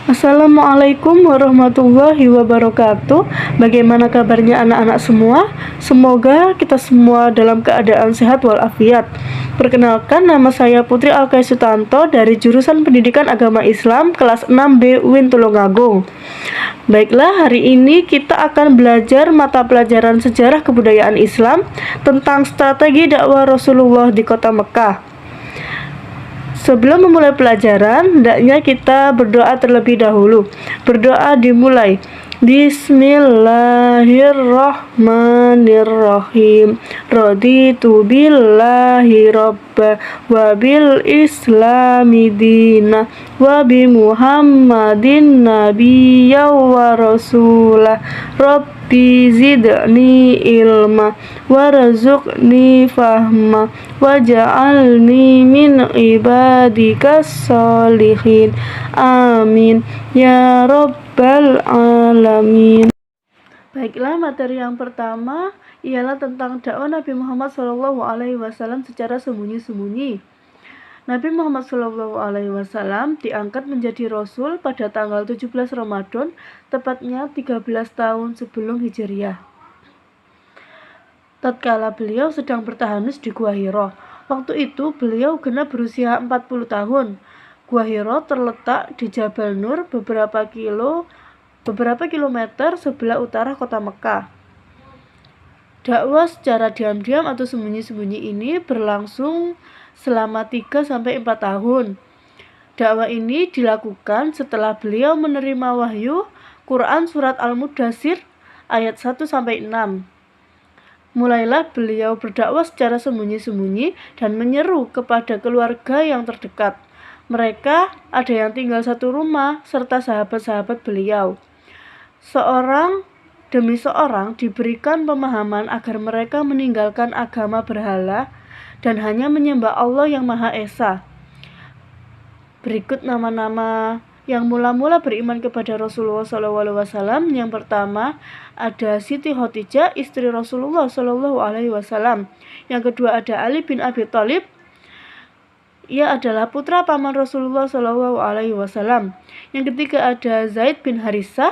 Assalamualaikum warahmatullahi wabarakatuh. Bagaimana kabarnya anak-anak semua? Semoga kita semua dalam keadaan sehat walafiat. Perkenalkan, nama saya Putri Alkay Sutanto dari jurusan Pendidikan Agama Islam kelas 6B UIN Tulungagung. Baiklah, hari ini kita akan belajar mata pelajaran sejarah kebudayaan Islam tentang strategi dakwah Rasulullah di kota Mekah. Sebelum memulai pelajaran, hendaknya kita berdoa terlebih dahulu. Berdoa dimulai. Bismillahirrahmanirrahim. Raditu billahi robba wa bil islami dina wa bi muhammadin nabiyya wa rasulah. Rabbi zidni ilma warzuqni fahma waj'alni min ibadikas solihin. Amin ya rabbal alamin. Baiklah, materi yang pertama ialah tentang dakwah Nabi Muhammad SAW secara sembunyi-sembunyi. Nabi Muhammad SAW diangkat menjadi Rasul pada tanggal 17 Ramadan, tepatnya 13 tahun sebelum Hijriah. Tatkala beliau sedang bertahanus di Gua Hiro. Waktu itu beliau genap berusia 40 tahun. Gua Hiro terletak di Jabal Nur beberapa kilometer sebelah utara kota Mekah. Dakwah secara diam-diam atau sembunyi-sembunyi ini berlangsung selama 3-4 tahun. Dakwah ini dilakukan setelah beliau menerima wahyu Quran surat Al-Mudaththir ayat 1-6. Mulailah beliau berdakwah secara sembunyi-sembunyi dan menyeru kepada keluarga yang terdekat. Mereka ada yang tinggal satu rumah serta sahabat-sahabat beliau. Seorang demi seorang diberikan pemahaman agar mereka meninggalkan agama berhala dan hanya menyembah Allah yang Maha Esa. Berikut nama-nama yang mula-mula beriman kepada Rasulullah SAW. Yang pertama ada Siti Khadijah, istri Rasulullah SAW. Yang kedua ada Ali bin Abi Thalib. Ia adalah putra paman Rasulullah SAW. Yang ketiga ada Zaid bin Harisah.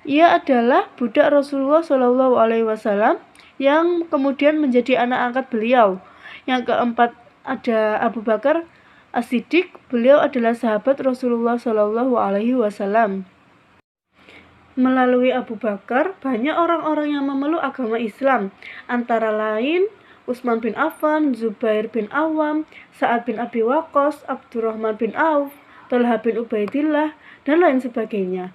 Ia adalah budak Rasulullah SAW yang kemudian menjadi anak angkat beliau. Yang keempat ada Abu Bakar As-Siddiq. Beliau adalah sahabat Rasulullah SAW. Melalui Abu Bakar, banyak orang-orang yang memeluk agama Islam, antara lain Utsman bin Affan, Zubair bin Awam, Sa'ad bin Abi Waqqas, Abdurrahman bin Auf, Thalhah bin Ubaidillah, dan lain sebagainya.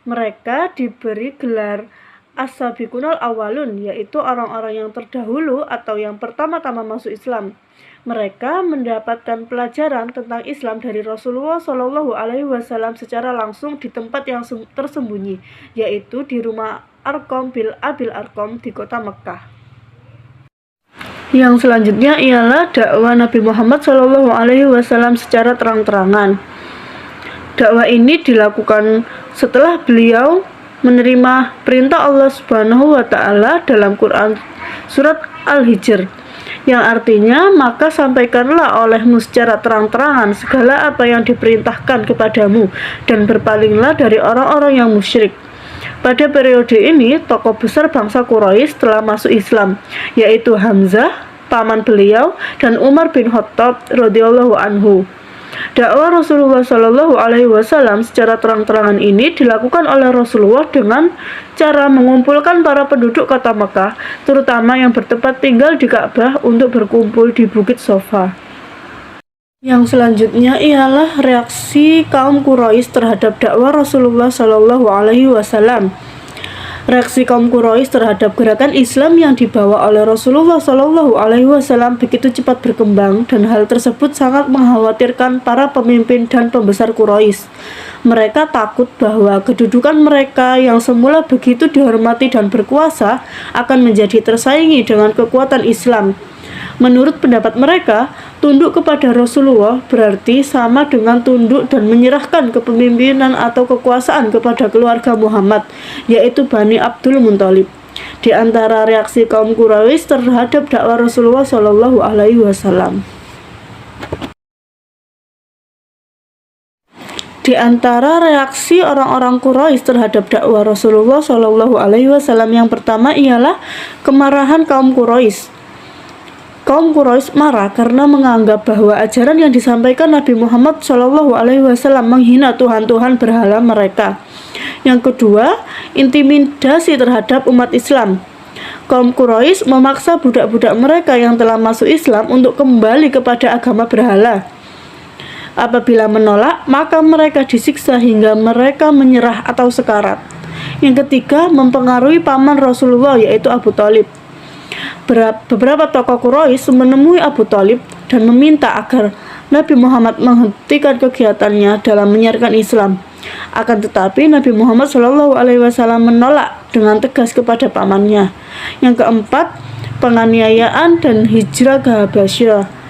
Mereka diberi gelar As-Sabiqunal Awwalun, yaitu orang-orang yang terdahulu atau yang pertama-tama masuk Islam. Mereka mendapatkan pelajaran tentang Islam dari Rasulullah SAW secara langsung di tempat yang tersembunyi, yaitu di rumah Arqam bin Abil Arqam di kota Mekah. Yang selanjutnya ialah dakwah Nabi Muhammad SAW secara terang-terangan. Dakwah ini dilakukan setelah beliau menerima perintah Allah Subhanahu wa Ta'ala dalam Quran surat Al-Hijr, yang artinya, maka sampaikanlah olehmu secara terang-terangan segala apa yang diperintahkan kepadamu dan berpalinglah dari orang-orang yang musyrik. Pada periode ini, tokoh besar bangsa Quraisy telah masuk Islam, yaitu Hamzah, paman beliau, dan Umar bin Khattab radhiyallahu anhu. Dakwah Rasulullah SAW secara terang-terangan ini dilakukan oleh Rasulullah dengan cara mengumpulkan para penduduk kota Mekah, terutama yang bertempat tinggal di Ka'bah, untuk berkumpul di Bukit Sofa. Yang selanjutnya ialah reaksi kaum Quraisy terhadap dakwah Rasulullah SAW. Reaksi kaum Quraisy terhadap gerakan Islam yang dibawa oleh Rasulullah SAW begitu cepat berkembang, dan hal tersebut sangat mengkhawatirkan para pemimpin dan pembesar Quraisy. Mereka takut bahwa kedudukan mereka yang semula begitu dihormati dan berkuasa akan menjadi tersaingi dengan kekuatan Islam. Menurut pendapat mereka, tunduk kepada Rasulullah berarti sama dengan tunduk dan menyerahkan kepemimpinan atau kekuasaan kepada keluarga Muhammad, yaitu Bani Abdul Muthalib. Di antara reaksi kaum Quraisy terhadap dakwah Rasulullah SAW. Di antara reaksi orang-orang Quraisy terhadap dakwah Rasulullah Shallallahu Alaihi Wasallam yang pertama ialah kemarahan kaum Quraisy. Kaum Quraisy marah karena menganggap bahwa ajaran yang disampaikan Nabi Muhammad Shallallahu Alaihi Wasallam menghina Tuhan-Tuhan berhala mereka. Yang kedua, intimidasi terhadap umat Islam. Kaum Quraisy memaksa budak-budak mereka yang telah masuk Islam untuk kembali kepada agama berhala. Apabila menolak, maka mereka disiksa hingga mereka menyerah atau sekarat. Yang ketiga, mempengaruhi paman Rasulullah yaitu Abu Thalib. Beberapa tokoh Quraisy menemui Abu Thalib dan meminta agar Nabi Muhammad menghentikan kegiatannya dalam menyiarkan Islam. Akan tetapi Nabi Muhammad SAW menolak dengan tegas kepada pamannya. Yang keempat, penganiayaan dan hijrah ke Habasyah.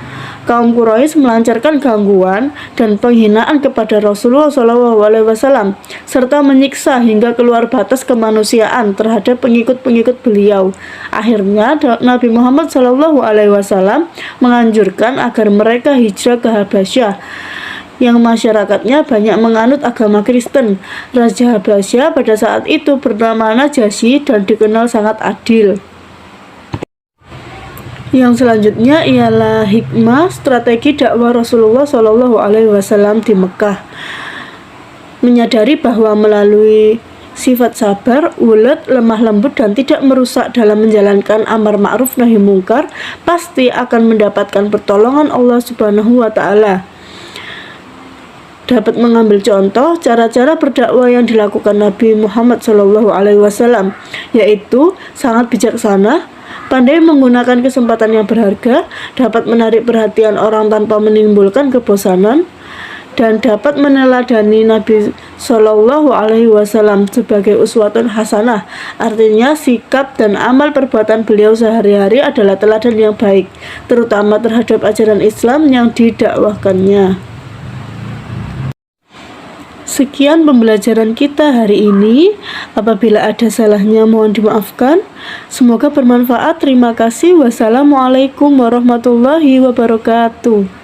Kaum Quraisy melancarkan gangguan dan penghinaan kepada Rasulullah SAW serta menyiksa hingga keluar batas kemanusiaan terhadap pengikut-pengikut beliau. Akhirnya Nabi Muhammad SAW menganjurkan agar mereka hijrah ke Habasyah yang masyarakatnya banyak menganut agama Kristen. Raja Habasyah pada saat itu bernama Najasyi dan dikenal sangat adil. Yang selanjutnya ialah hikmah strategi dakwah Rasulullah SAW di Mekah. Menyadari bahwa melalui sifat sabar, ulet, lemah lembut, dan tidak merusak dalam menjalankan amar ma'ruf nahi mungkar, pasti akan mendapatkan pertolongan Allah Subhanahu wa Ta'ala. Dapat mengambil contoh cara-cara berdakwah yang dilakukan Nabi Muhammad SAW, yaitu sangat bijaksana, pandai menggunakan kesempatan yang berharga, dapat menarik perhatian orang tanpa menimbulkan kebosanan, dan dapat meneladani Nabi Shallallahu Alaihi Wasallam sebagai uswatun hasanah. Artinya sikap dan amal perbuatan beliau sehari-hari adalah teladan yang baik, terutama terhadap ajaran Islam yang didakwahkannya. Sekian pembelajaran kita hari ini. Apabila ada salahnya mohon dimaafkan. Semoga bermanfaat. Terima kasih. Wassalamualaikum warahmatullahi wabarakatuh.